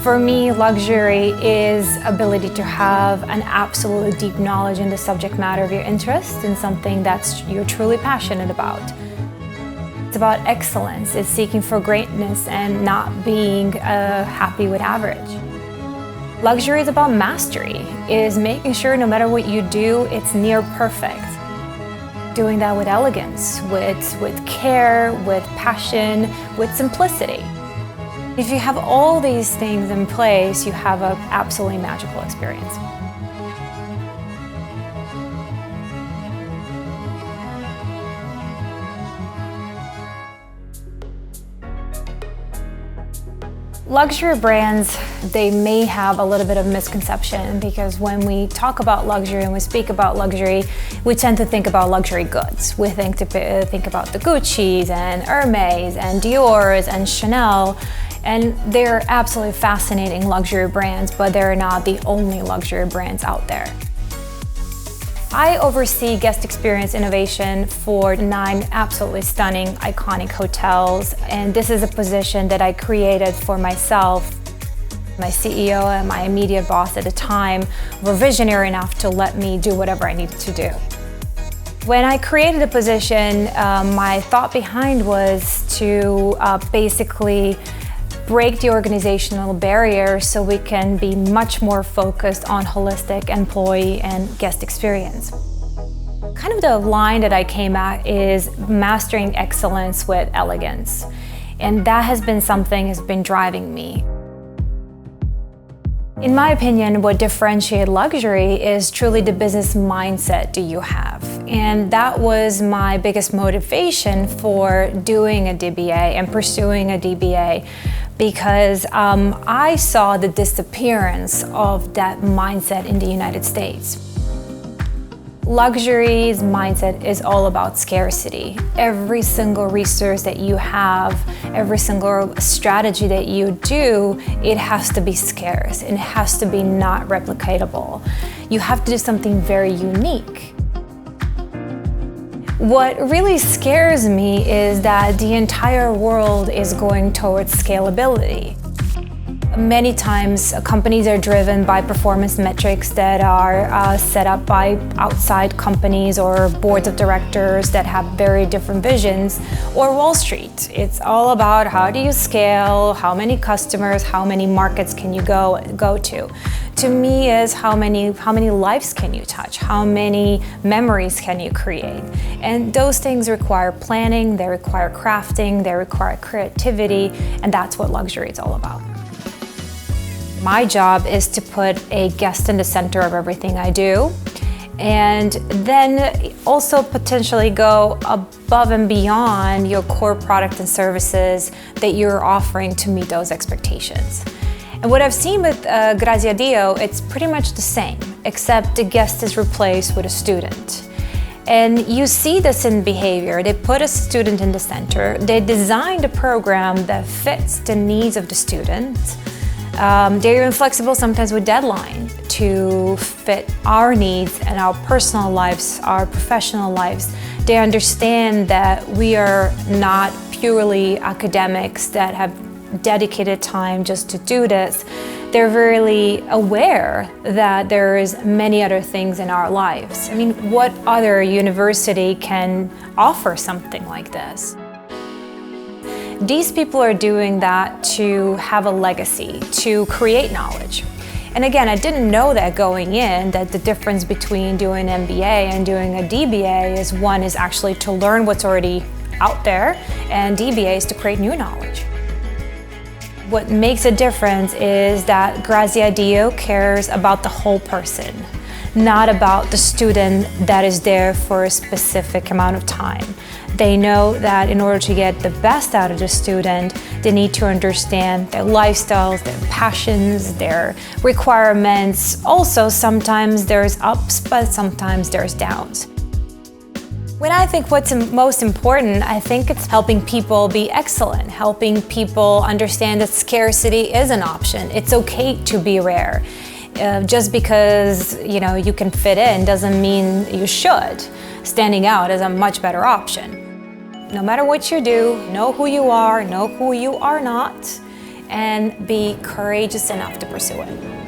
For me, luxury is ability to have an absolutely deep knowledge in the subject matter of your interest in something that you're truly passionate about. It's about excellence. It's seeking for greatness and not being happy with average. Luxury is about mastery. It is making sure no matter what you do, it's near perfect. Doing that with elegance, with care, with passion, with simplicity. If you have all these things in place, you have an absolutely magical experience. Luxury brands, they may have a little bit of misconception because when we talk about luxury and we speak about luxury, we tend to think about luxury goods. We think about the Gucci's and Hermes and Dior's and Chanel, and they're absolutely fascinating luxury brands, but they're not the only luxury brands out there. I oversee guest experience innovation for 9 absolutely stunning, iconic hotels, and this is a position that I created for myself. My CEO and my immediate boss at the time were visionary enough to let me do whatever I needed to do. When I created the position, my thought behind was to basically break the organizational barrier so we can be much more focused on holistic employee and guest experience. Kind of the line that I came at is mastering excellence with elegance. And that has been something that's been driving me. In my opinion, what differentiates luxury is truly the business mindset that you have. And that was my biggest motivation for doing a DBA and pursuing a DBA, because I saw the disappearance of that mindset in the United States. Luxury's mindset is all about scarcity. Every single resource that you have, every single strategy that you do, it has to be scarce. It has to be not replicatable. You have to do something very unique. What really scares me is that the entire world is going towards scalability. Many times, companies are driven by performance metrics that are set up by outside companies or boards of directors that have very different visions, or Wall Street. It's all about how do you scale, how many customers, how many markets can you go to. To me, is how many lives can you touch, how many memories can you create. And those things require planning, they require crafting, they require creativity, and that's what luxury is all about. My job is to put a guest in the center of everything I do, and then also potentially go above and beyond your core product and services that you're offering to meet those expectations. And what I've seen with Graziadio, it's pretty much the same, except the guest is replaced with a student. And you see this in behavior. They put a student in the center, they designed a program that fits the needs of the student. They're even flexible sometimes with deadline to fit our needs and our personal lives, our professional lives. They understand that we are not purely academics that have dedicated time just to do this. They're really aware that there is many other things in our lives. I mean, what other university can offer something like this? These people are doing that to have a legacy, to create knowledge. And again, I didn't know that going in, that the difference between doing an MBA and doing a DBA is one is actually to learn what's already out there, and DBA is to create new knowledge. What makes a difference is that Graziadio cares about the whole person, not about the student that is there for a specific amount of time. They know that in order to get the best out of the student, they need to understand their lifestyles, their passions, their requirements. Also, sometimes there's ups, but sometimes there's downs. When I think what's most important, I think it's helping people be excellent, helping people understand that scarcity is an option. It's okay to be rare. Just because you can fit in doesn't mean you should. Standing out is a much better option. No matter what you do, know who you are not, and be courageous enough to pursue it.